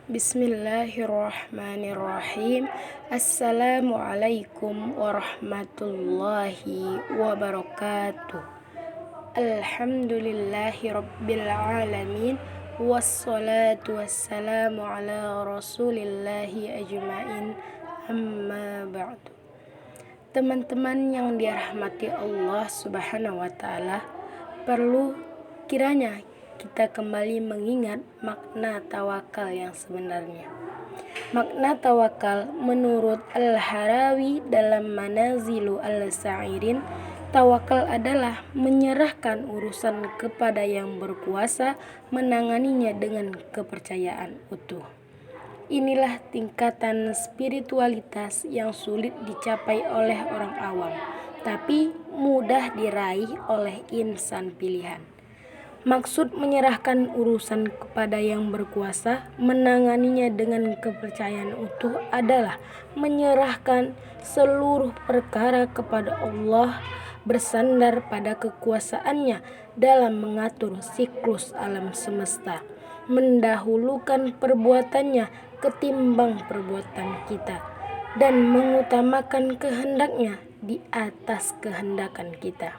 Bismillahirrahmanirrahim. Assalamualaikum warahmatullahi wabarakatuh. Alhamdulillahi rabbil alamin. Wassalatu wassalamu ala rasulillahi ajma'in. Amma ba'du. Teman-teman yang dirahmati Allah subhanahu wa ta'ala, perlu kiranya kita kembali mengingat makna tawakal yang sebenarnya. Makna tawakal menurut Al-Harawi dalam Manazilu Al-Sa'irin, tawakal adalah menyerahkan urusan kepada yang berkuasa, menanganinya dengan kepercayaan utuh. Inilah tingkatan spiritualitas yang sulit dicapai oleh orang awam, tapi mudah diraih oleh insan pilihan. Maksud menyerahkan urusan kepada yang berkuasa, menanganinya dengan kepercayaan utuh adalah menyerahkan seluruh perkara kepada Allah, bersandar pada kekuasaannya dalam mengatur siklus alam semesta, mendahulukan perbuatannya ketimbang perbuatan kita, dan mengutamakan kehendaknya di atas kehendakan kita.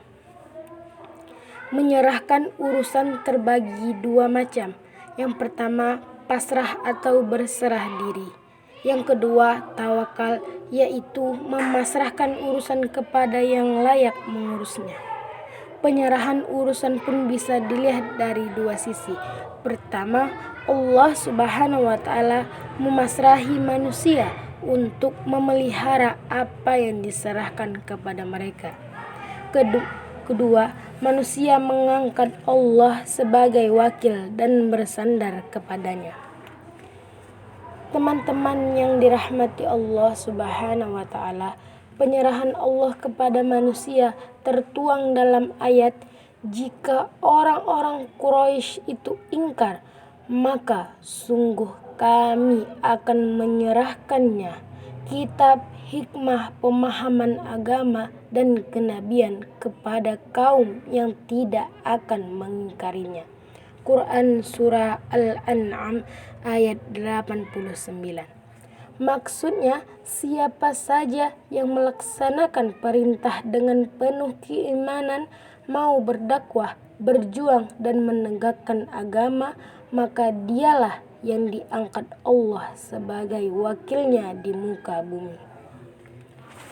Menyerahkan urusan terbagi dua macam. Yang pertama, pasrah atau berserah diri. Yang kedua, tawakal, yaitu memasrahkan urusan kepada yang layak mengurusnya. Penyerahan urusan pun bisa dilihat dari dua sisi. Pertama, Allah subhanahu wa ta'ala memasrahi manusia untuk memelihara apa yang diserahkan kepada mereka. Kedua, manusia mengangkat Allah sebagai wakil dan bersandar kepadanya. Teman-teman yang dirahmati Allah subhanahu wa ta'ala, penyerahan Allah kepada manusia tertuang dalam ayat, jika orang-orang Quraisy itu ingkar, maka sungguh kami akan menyerahkannya kitab, hikmah, pemahaman agama, dan kenabian kepada kaum yang tidak akan mengingkarinya. Quran Surah Al-An'am ayat 89. Maksudnya, siapa saja yang melaksanakan perintah dengan penuh keimanan, mau berdakwah, berjuang, dan menegakkan agama, maka dialah yang diangkat Allah sebagai wakilnya di muka bumi.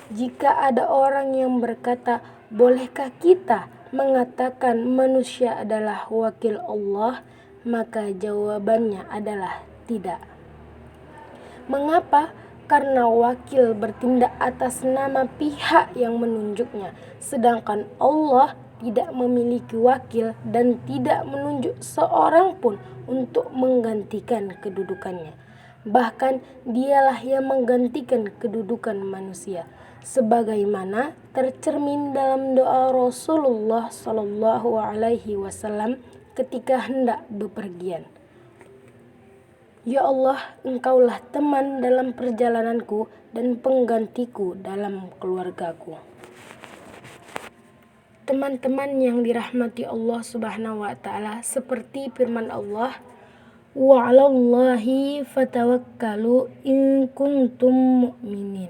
Jika ada orang yang berkata, bolehkah kita mengatakan manusia adalah wakil Allah? Maka jawabannya adalah tidak. Mengapa? Karena wakil bertindak atas nama pihak yang menunjuknya, sedangkan Allah tidak memiliki wakil dan tidak menunjuk seorang pun untuk menggantikan kedudukannya. Bahkan dialah yang menggantikan kedudukan manusia, sebagaimana tercermin dalam doa Rasulullah SAW ketika hendak bepergian. Ya Allah, Engkaulah teman dalam perjalananku dan penggantiku dalam keluargaku. Teman-teman yang dirahmati Allah subhanahu wa ta'ala, seperti firman Allah, wa 'alallahi fatawakkalu in kuntum mu'minin.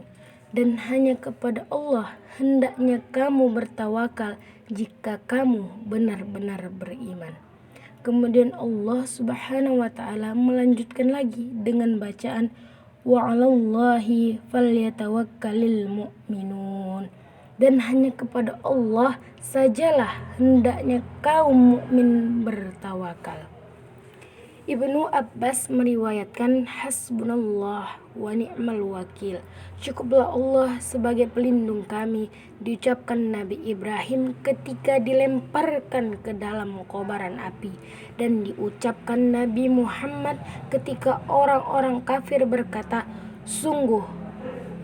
Dan hanya kepada Allah hendaknya kamu bertawakal jika kamu benar-benar beriman. Kemudian Allah subhanahu wa ta'ala melanjutkan lagi dengan bacaan wa 'alallahi falyatawakkalil mu'minun. Dan hanya kepada Allah sajalah hendaknya kaum mukmin bertawakal. Ibnu Abbas meriwayatkan, hasbunallah wa ni'mal wakil, cukuplah Allah sebagai pelindung kami, diucapkan Nabi Ibrahim ketika dilemparkan ke dalam kobaran api, dan diucapkan Nabi Muhammad ketika orang-orang kafir berkata, sungguh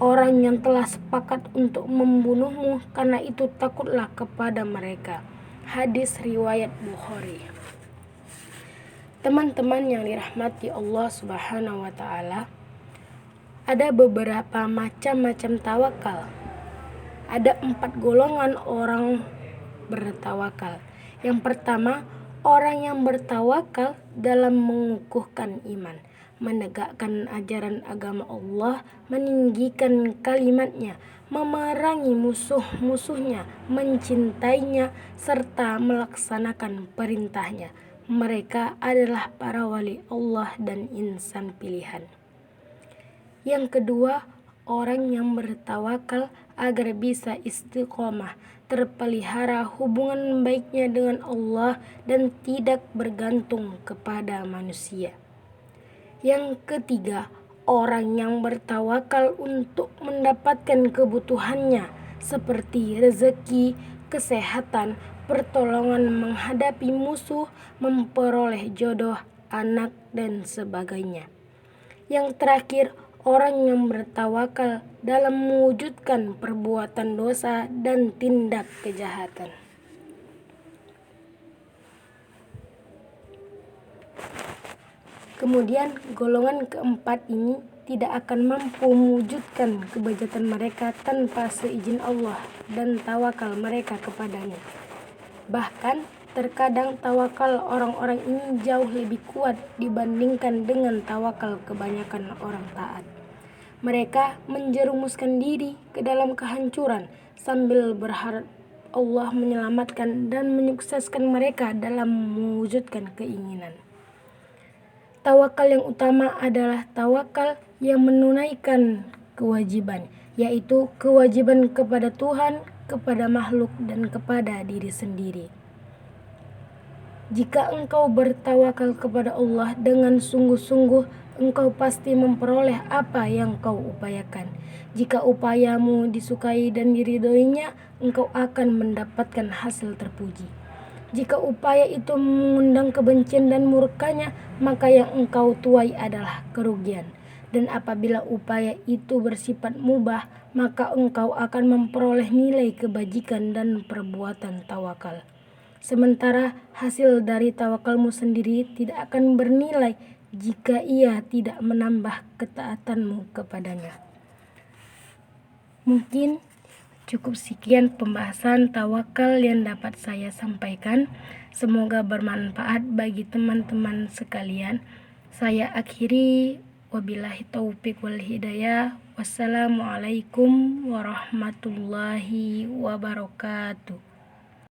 orang yang telah sepakat untuk membunuhmu, karena itu takutlah kepada mereka. Hadis riwayat Bukhari. Teman-teman yang dirahmati Allah subhanahu wa ta'ala, ada beberapa macam-macam tawakal. Ada 4 golongan orang bertawakal. Yang pertama, orang yang bertawakal dalam mengukuhkan iman. menegakkan ajaran agama Allah, meninggikan kalimatnya, memerangi musuh-musuhnya, mencintainya, serta melaksanakan perintahnya. Mereka adalah para wali Allah dan insan pilihan. Yang kedua, orang yang bertawakal agar bisa istiqomah, terpelihara hubungan baiknya dengan Allah dan tidak bergantung kepada manusia. Yang ketiga, orang yang bertawakal untuk mendapatkan kebutuhannya seperti rezeki, kesehatan, pertolongan menghadapi musuh, memperoleh jodoh, anak, dan sebagainya. Yang terakhir, orang yang bertawakal dalam mewujudkan perbuatan dosa dan tindak kejahatan. Kemudian golongan keempat ini tidak akan mampu mewujudkan kebaikan mereka tanpa seizin Allah dan tawakal mereka kepadanya. Bahkan terkadang tawakal orang-orang ini jauh lebih kuat dibandingkan dengan tawakal kebanyakan orang taat. Mereka menjerumuskan diri ke dalam kehancuran sambil berharap Allah menyelamatkan dan menyukseskan mereka dalam mewujudkan keinginan. Tawakal yang utama adalah tawakal yang menunaikan kewajiban, yaitu kewajiban kepada Tuhan, kepada makhluk, dan kepada diri sendiri. Jika engkau bertawakal kepada Allah dengan sungguh-sungguh, engkau pasti memperoleh apa yang kau upayakan. Jika upayamu disukai dan diridhoinya, engkau akan mendapatkan hasil terpuji. Jika upaya itu mengundang kebencian dan murkanya, maka yang engkau tuai adalah kerugian. Dan apabila upaya itu bersifat mubah, maka engkau akan memperoleh nilai kebajikan dan perbuatan tawakal. Sementara hasil dari tawakalmu sendiri tidak akan bernilai jika ia tidak menambah ketaatanmu kepadanya. Mungkin cukup sekian pembahasan tawakal yang dapat saya sampaikan. Semoga bermanfaat bagi teman-teman sekalian. Saya akhiri, wabillahi taufiq wal hidayah. Wassalamualaikum warahmatullahi wabarakatuh.